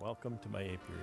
Welcome to my apiary.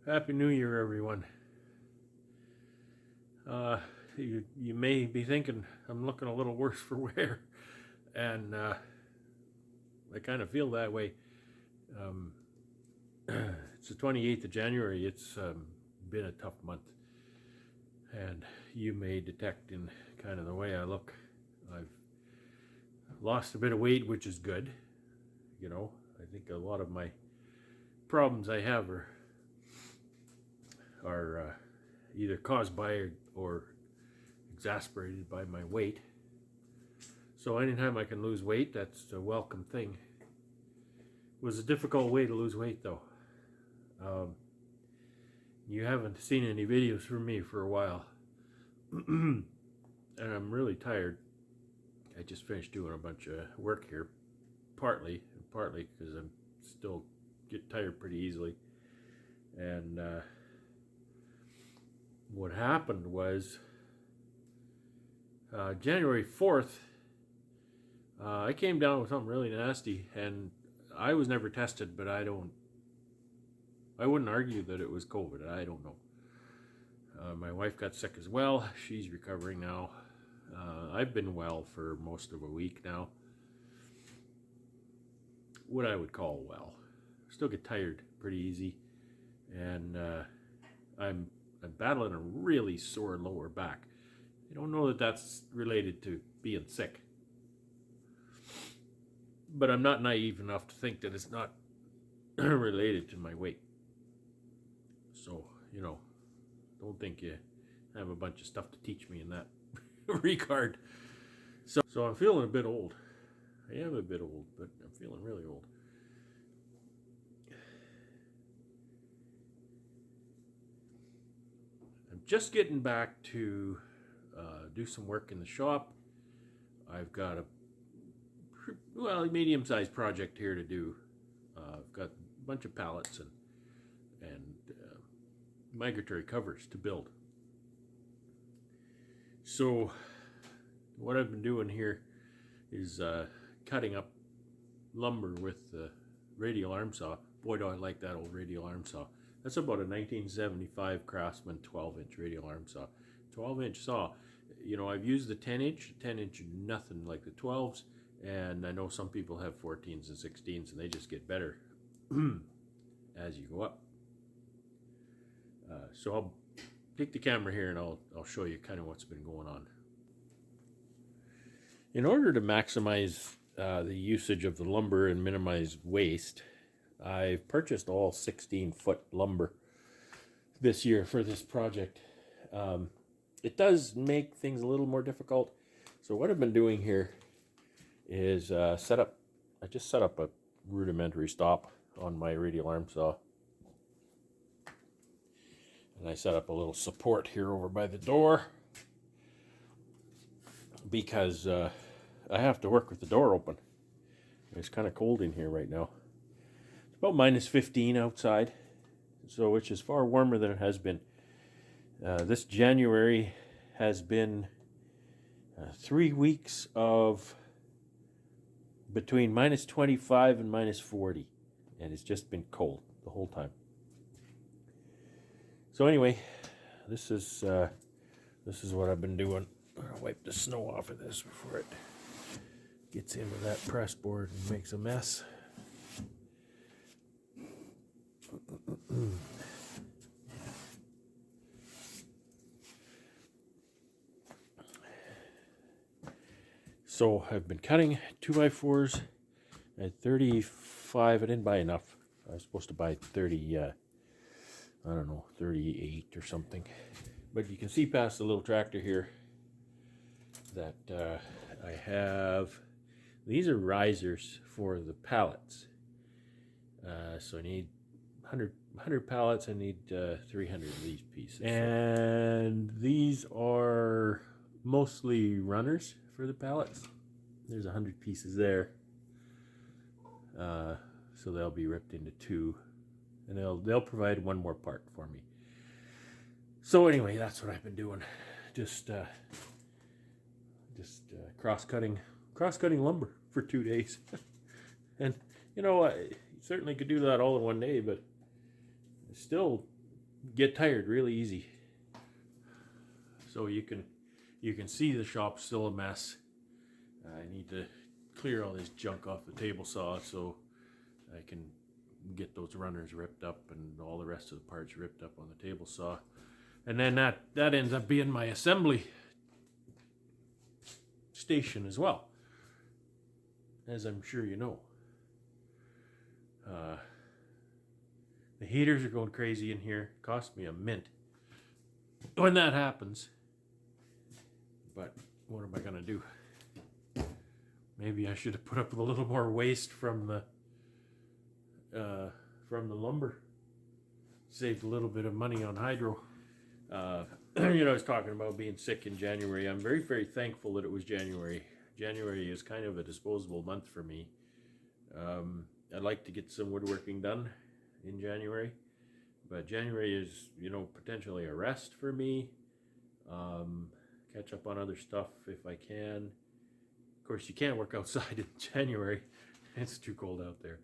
Happy New Year, everyone. You may be thinking I'm looking a little worse for wear, and I kind of feel that way. Um, it's the 28th of January. It's been a tough month, and you may detect in kind of the way I look. I've lost a bit of weight, which is good. You know, I think a lot of my problems I have are either caused by or exasperated by my weight. So anytime I can lose weight, that's a welcome thing. It was a difficult way to lose weight, though. You haven't seen any videos from me for a while, and I'm really tired. I just finished doing a bunch of work here, partly because I'm still get tired pretty easily. And what happened was January 4th, I came down with something really nasty, and I was never tested, but I wouldn't argue that it was COVID. I don't know. My wife got sick as well. She's recovering now. I've been well for most of a week now. What I would call well. Still get tired pretty easy, and I'm battling a really sore lower back. I don't know that that's related to being sick, but I'm not naive enough to think that it's not related to my weight. So, don't think you have a bunch of stuff to teach me in that regard. So I'm feeling a bit old. I am a bit old, but I'm feeling really old. I'm just getting back to do some work in the shop. I've got a medium-sized project here to do. I've got a bunch of pallets and migratory covers to build. So what I've been doing here is cutting up lumber with the radial arm saw. Boy, do I like that old radial arm saw. That's about a 1975 Craftsman 12-inch radial arm saw. 12-inch saw. I've used the 10-inch. 10-inch nothing like the 12s, and I know some people have 14s and 16s, and they just get better as you go up. So I'll take the camera here and I'll show you kind of what's been going on. In order to maximize the usage of the lumber and minimize waste, I've purchased all 16-foot lumber this year for this project. It does make things a little more difficult. So what I've been doing here is I just set up a rudimentary stop on my radial arm saw. And I set up a little support here over by the door because I have to work with the door open. It's kind of cold in here right now. It's about minus 15 outside, so which is far warmer than it has been. This January has been 3 weeks of between minus 25 and minus 40, and it's just been cold the whole time. So anyway, this is what I've been doing. I'll wipe the snow off of this before it gets into that press board and makes a mess. So I've been cutting 2x4s at 35. I didn't buy enough. I was supposed to buy 30. 38 or something. But you can see past the little tractor here that I have. These are risers for the pallets. So I need 100 pallets. I need 300 of these pieces. And these are mostly runners for the pallets. There's 100 pieces there. So they'll be ripped into two. And they'll provide one more part for me. So anyway, that's what I've been doing. Just cross-cutting lumber for 2 days. And I certainly could do that all in one day, but still get tired really easy. So you can see the shop's still a mess. I need to clear all this junk off the table saw so I can get those runners ripped up and all the rest of the parts ripped up on the table saw. And then that ends up being my assembly station as well, as I'm sure you know. The heaters are going crazy in here. It cost me a mint when that happens. But what am I gonna do? Maybe I should have put up with a little more waste from the lumber. Saved a little bit of money on hydro. I was talking about being sick in January. I'm very, very thankful that it was January. January is kind of a disposable month for me. I'd like to get some woodworking done in January, but January is, potentially a rest for me. Catch up on other stuff if I can. Of course, you can't work outside in January. It's too cold out there.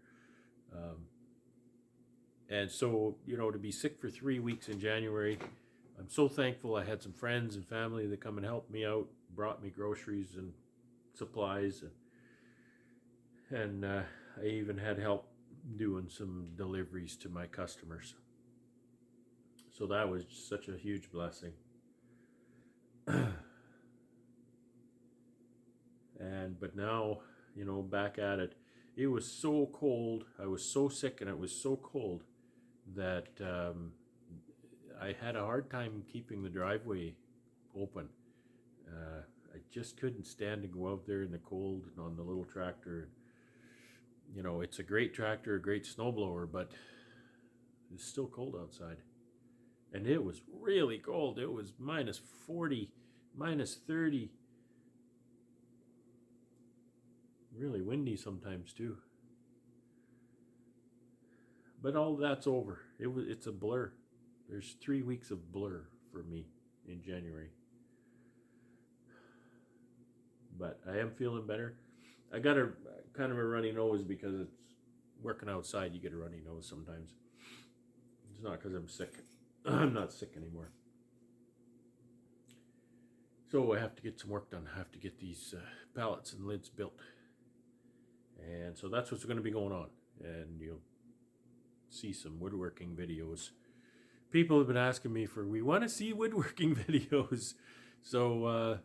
And so, to be sick for 3 weeks in January, I'm so thankful. I had some friends and family that come and helped me out, brought me groceries and supplies, and I even had help doing some deliveries to my customers. So that was such a huge blessing. But now, back at it. It was so cold. I was so sick and it was so cold that I had a hard time keeping the driveway open. I just couldn't stand to go out there in the cold and on the little tractor. It's a great tractor, a great snowblower, but it's still cold outside. And it was really cold. It was minus 40, minus 30. Really windy sometimes too. But all that's over. It's a blur. There's 3 weeks of blur for me in January. But I am feeling better. I got a kind of a runny nose because it's working outside. You get a runny nose sometimes. It's not because I'm sick. I'm not sick anymore. So I have to get some work done. I have to get these pallets and lids built. And so that's what's going to be going on. And you'll see some woodworking videos. People have been asking me we want to see woodworking videos. So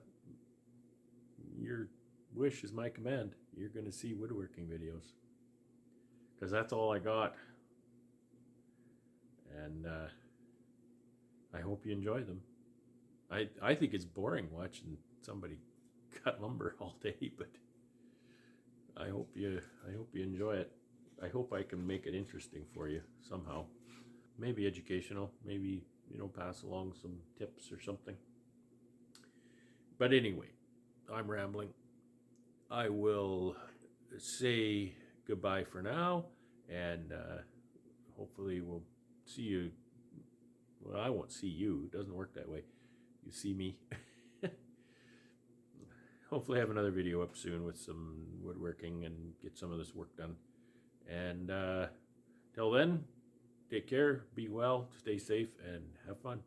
your wish is my command. You're going to see woodworking videos. Because that's all I got. And I hope you enjoy them. I think it's boring watching somebody cut lumber all day, but I hope you enjoy it. I hope I can make it interesting for you somehow. Maybe educational, maybe, pass along some tips or something. But anyway, I'm rambling. I will say goodbye for now, and hopefully we'll see you. Well, I won't see you. It doesn't work that way. You see me. Hopefully I have another video up soon with some woodworking and get some of this work done. And till then, take care, be well, stay safe, and have fun.